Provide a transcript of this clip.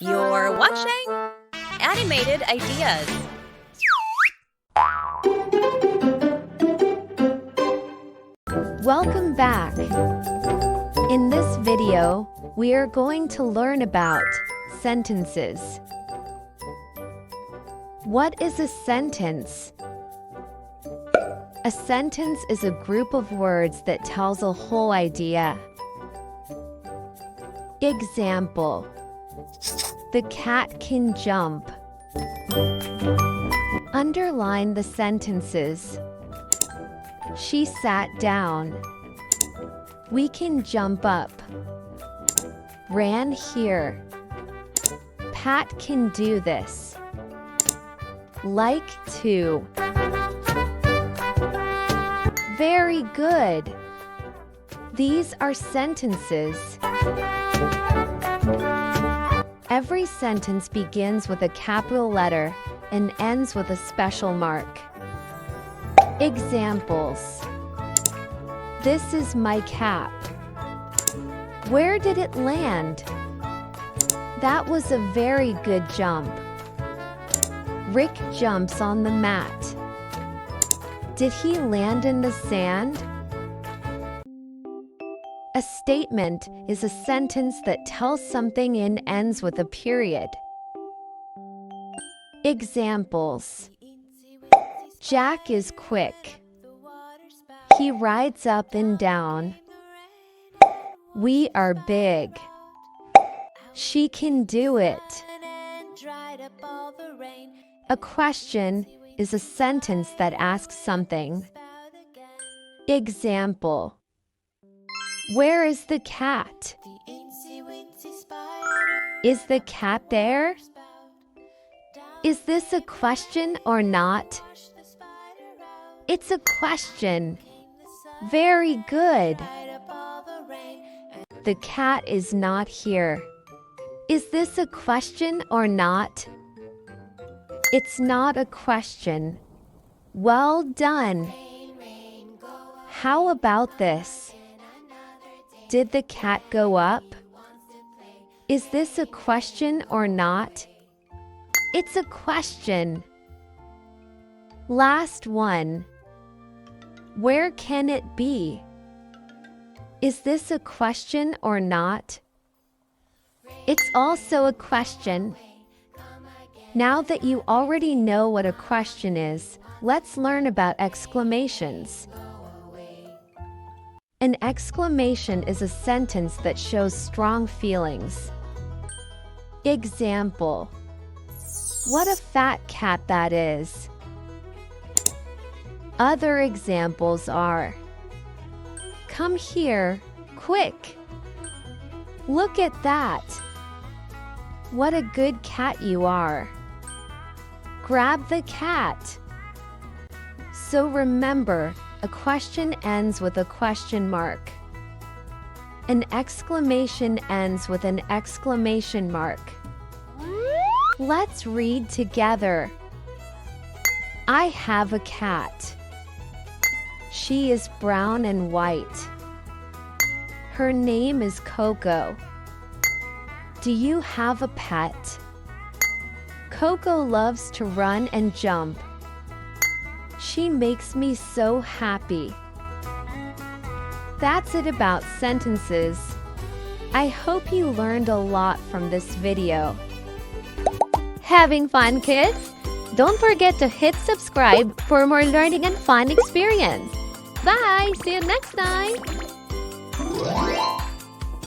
You're watching Animated Ideas. Welcome back. In this video, we are going to learn about sentences. What is a sentence? A sentence is a group of words that tells a whole idea. Example: the cat can jump. Underline the sentences. She sat down. We can jump up. Ran here. Pat can do this. Like to. Very good. These are sentences. Every sentence begins with a capital letter and ends with a special mark. Examples: this is my cap. Where did it land? That was a very good jump. Rick jumps on the mat. Did he land in the sand? A statement is a sentence that tells something and ends with a period. Examples: Jack is quick. He rides up and down. We are big. She can do it. A question is a sentence that asks something. Example: where is the cat? Is the cat there? Is this a question or not? It's a question. Very good. The cat is not here. Is this a question or not? It's not a question. Well done. How about this? Did the cat go up? Is this a question or not? It's a question. Last one. Where can it be? Is this a question or not? It's also a question. Now that you already know what a question is, let's learn about exclamations. An exclamation is a sentence that shows strong feelings. Example: what a fat cat that is. Other examples are: come here, quick. Look at that. What a good cat you are. Grab the cat. So remember, a question ends with a question mark. An exclamation ends with an exclamation mark. Let's read together. I have a cat. She is brown and white. Her name is Coco. Do you have a pet? Coco loves to run and jump. She makes me so happy. That's it about sentences. I hope you learned a lot from this video. Having fun, kids? Don't forget to hit subscribe for more learning and fun experience. Bye! See you next time!